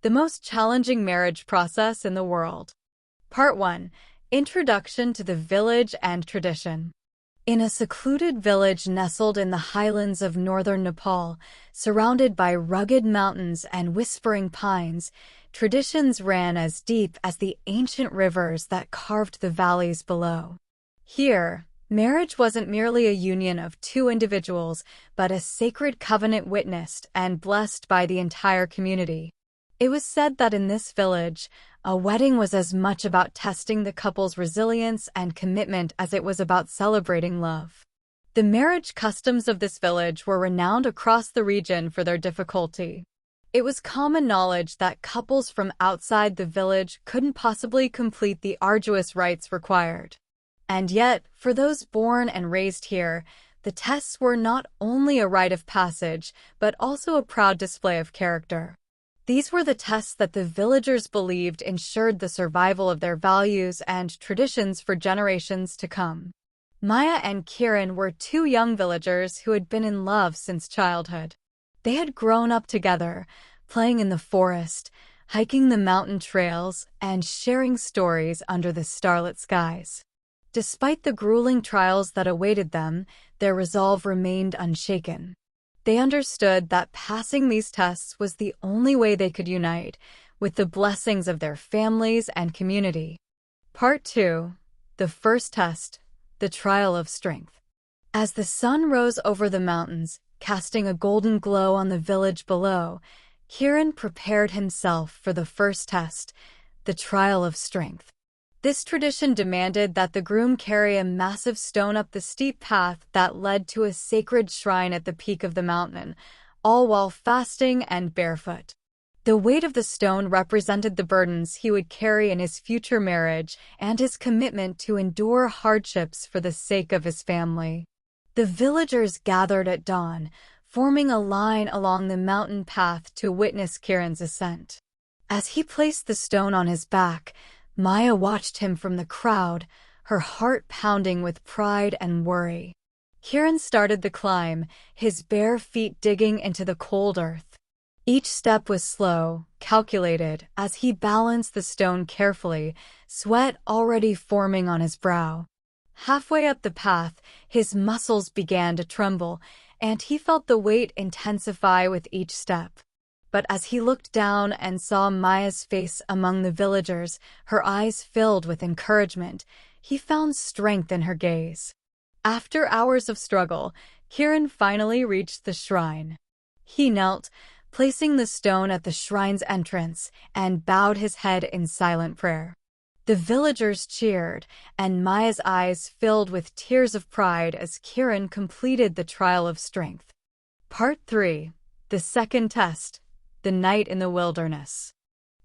the most challenging marriage process in the world. Part 1. Introduction to the village and tradition. In a secluded village nestled in the highlands of northern Nepal, surrounded by rugged mountains and whispering pines, traditions ran as deep as the ancient rivers that carved the valleys below. Here, marriage wasn't merely a union of two individuals, but a sacred covenant witnessed and blessed by the entire community. It was said that in this village, a wedding was as much about testing the couple's resilience and commitment as it was about celebrating love. The marriage customs of this village were renowned across the region for their difficulty. It was common knowledge that couples from outside the village couldn't possibly complete the arduous rites required. And yet, for those born and raised here, the tests were not only a rite of passage, but also a proud display of character. These were the tests that the villagers believed ensured the survival of their values and traditions for generations to come. Maya and Kiran were two young villagers who had been in love since childhood. They had grown up together, playing in the forest, hiking the mountain trails, and sharing stories under the starlit skies. Despite the grueling trials that awaited them, their resolve remained unshaken. They understood that passing these tests was the only way they could unite, with the blessings of their families and community. Part 2. The first test, the trial of strength. As the sun rose over the mountains, casting a golden glow on the village below, Kiran prepared himself for the first test, the trial of strength. This tradition demanded that the groom carry a massive stone up the steep path that led to a sacred shrine at the peak of the mountain, all while fasting and barefoot. The weight of the stone represented the burdens he would carry in his future marriage and his commitment to endure hardships for the sake of his family. The villagers gathered at dawn, forming a line along the mountain path to witness Kiran's ascent. As he placed the stone on his back, Maya watched him from the crowd, her heart pounding with pride and worry. Kiran started the climb, his bare feet digging into the cold earth. Each step was slow, calculated, as he balanced the stone carefully, sweat already forming on his brow. Halfway up the path, his muscles began to tremble, and he felt the weight intensify with each step. But as he looked down and saw Maya's face among the villagers, her eyes filled with encouragement, he found strength in her gaze. After hours of struggle, Kiran finally reached the shrine. He knelt, placing the stone at the shrine's entrance, and bowed his head in silent prayer. The villagers cheered, and Maya's eyes filled with tears of pride as Kiran completed the trial of strength. Part 3. The second test. The night in the wilderness.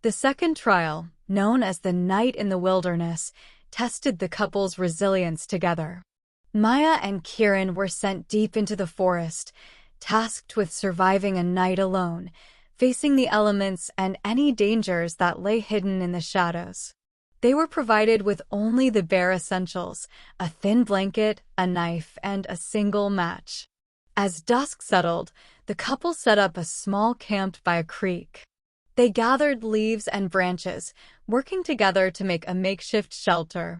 The second trial, known as the night in the wilderness, tested the couple's resilience together. Maya and Kiran were sent deep into the forest, tasked with surviving a night alone, facing the elements and any dangers that lay hidden in the shadows. They were provided with only the bare essentials, a thin blanket, a knife, and a single match. As dusk settled, the couple set up a small camp by a creek. They gathered leaves and branches, working together to make a makeshift shelter.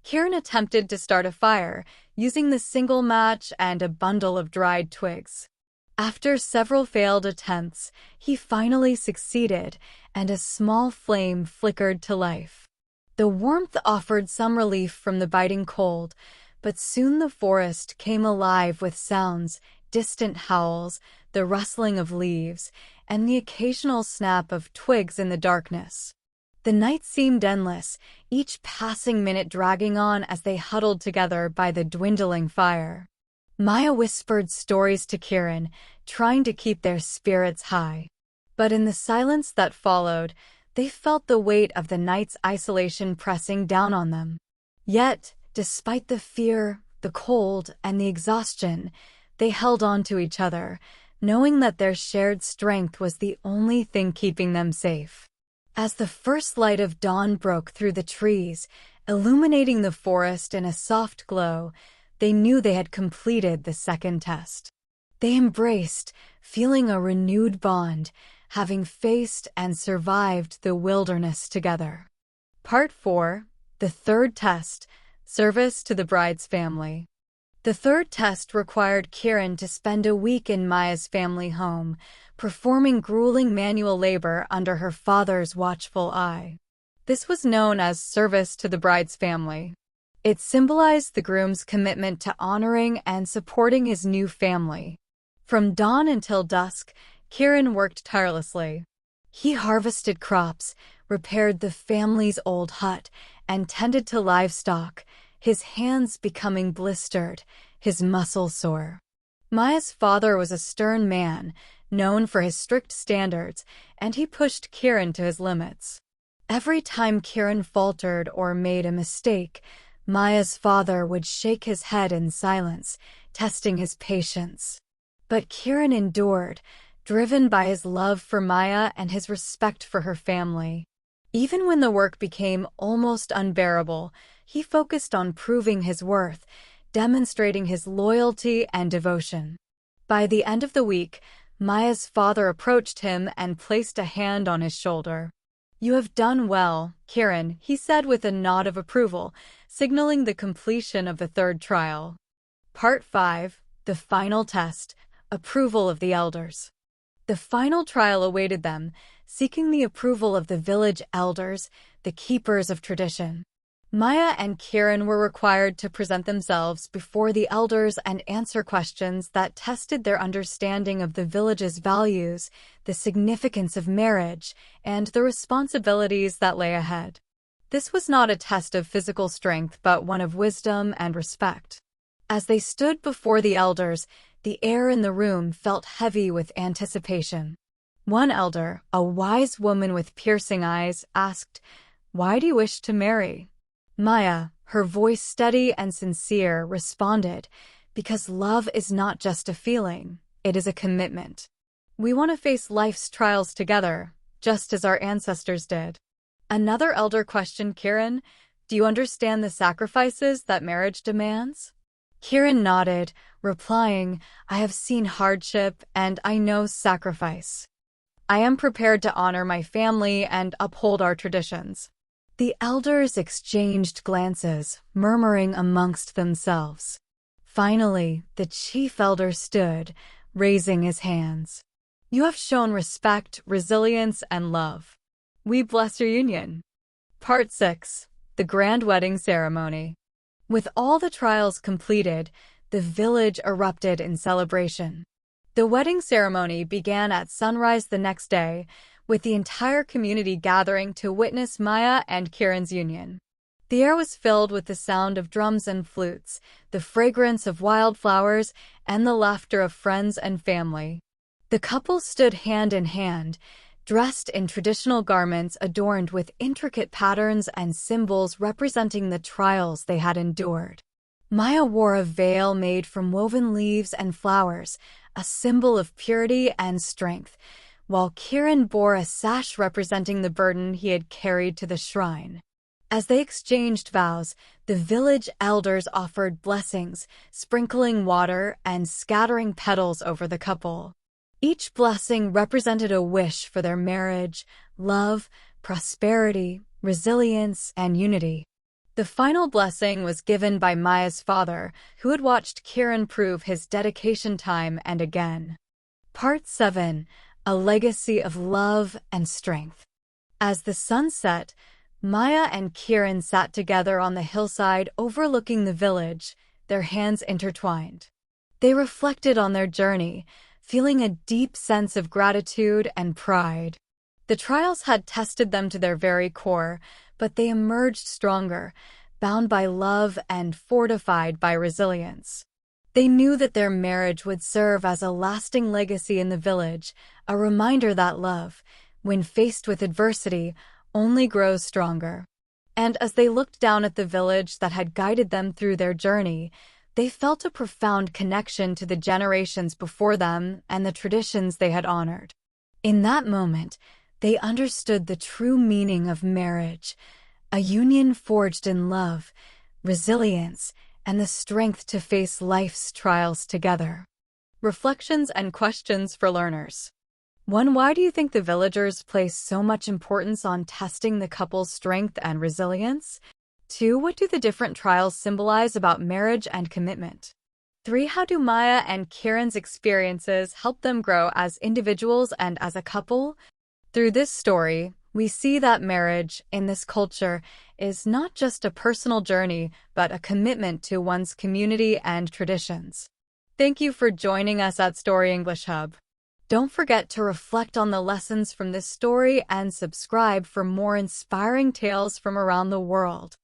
Kiran attempted to start a fire, using the single match and a bundle of dried twigs. After several failed attempts, he finally succeeded, and a small flame flickered to life. The warmth offered some relief from the biting cold, but soon the forest came alive with sounds, distant howls, the rustling of leaves, and the occasional snap of twigs in the darkness. The night seemed endless, each passing minute dragging on as they huddled together by the dwindling fire. Maya whispered stories to Kiran, trying to keep their spirits high. But in the silence that followed, they felt the weight of the night's isolation pressing down on them. Yet, despite the fear, the cold, and the exhaustion, they held on to each other, knowing that their shared strength was the only thing keeping them safe. As the first light of dawn broke through the trees, illuminating the forest in a soft glow, they knew they had completed the second test. They embraced, feeling a renewed bond, having faced and survived the wilderness together. Part 4. The third test, service to the bride's family. The third test required Kiran to spend a week in Maya's family home, performing grueling manual labor under her father's watchful eye. This was known as service to the bride's family. It symbolized the groom's commitment to honoring and supporting his new family. From dawn until dusk, Kiran worked tirelessly. He harvested crops, repaired the family's old hut, and tended to livestock, his hands becoming blistered, his muscles sore. Maya's father was a stern man, known for his strict standards, and he pushed Kiran to his limits. Every time Kiran faltered or made a mistake, Maya's father would shake his head in silence, testing his patience. But Kiran endured, driven by his love for Maya and his respect for her family. Even when the work became almost unbearable, he focused on proving his worth, demonstrating his loyalty and devotion. By the end of the week, Maya's father approached him and placed a hand on his shoulder. "You have done well, Kiran," he said with a nod of approval, signaling the completion of the third trial. Part 5. The final test, approval of the elders. The final trial awaited them, seeking the approval of the village elders, the keepers of tradition. Maya and Kiran were required to present themselves before the elders and answer questions that tested their understanding of the village's values, the significance of marriage, and the responsibilities that lay ahead. This was not a test of physical strength, but one of wisdom and respect. As they stood before the elders, the air in the room felt heavy with anticipation. One elder, a wise woman with piercing eyes, asked, "Why do you wish to marry?" Maya, her voice steady and sincere, responded, "Because love is not just a feeling, it is a commitment. We want to face life's trials together, just as our ancestors did." Another elder questioned Kiran, "Do you understand the sacrifices that marriage demands?" Kiran nodded, replying, "I have seen hardship and I know sacrifice. I am prepared to honor my family and uphold our traditions." The elders exchanged glances, murmuring amongst themselves. Finally, the chief elder stood, raising his hands. "You have shown respect, resilience, and love. We bless your union." Part 6. The Grand Wedding Ceremony. With all the trials completed, the village erupted in celebration. The wedding ceremony began at sunrise the next day, with the entire community gathering to witness Maya and Kiran's union. The air was filled with the sound of drums and flutes, the fragrance of wildflowers, and the laughter of friends and family. The couple stood hand in hand, dressed in traditional garments adorned with intricate patterns and symbols representing the trials they had endured. Maya wore a veil made from woven leaves and flowers, a symbol of purity and strength, while Kiran bore a sash representing the burden he had carried to the shrine. As they exchanged vows, the village elders offered blessings, sprinkling water and scattering petals over the couple. Each blessing represented a wish for their marriage, love, prosperity, resilience, and unity. The final blessing was given by Maya's father, who had watched Kiran prove his dedication time and again. Part 7. A Legacy of Love and Strength. As the sun set, Maya and Kiran sat together on the hillside overlooking the village, their hands intertwined. They reflected on their journey, feeling a deep sense of gratitude and pride. The trials had tested them to their very core, but they emerged stronger, bound by love and fortified by resilience. They knew that their marriage would serve as a lasting legacy in the village, a reminder that love, when faced with adversity, only grows stronger. And as they looked down at the village that had guided them through their journey, they felt a profound connection to the generations before them and the traditions they had honored. In that moment, they understood the true meaning of marriage, a union forged in love, resilience, and the strength to face life's trials together. Reflections and questions for learners. 1. Why do you think the villagers place so much importance on testing the couple's strength and resilience? 2. What do the different trials symbolize about marriage and commitment? 3. How do Maya and Kiran's experiences help them grow as individuals and as a couple? Through this story, we see that marriage, in this culture, is not just a personal journey, but a commitment to one's community and traditions. Thank you for joining us at Story English Hub. Don't forget to reflect on the lessons from this story and subscribe for more inspiring tales from around the world.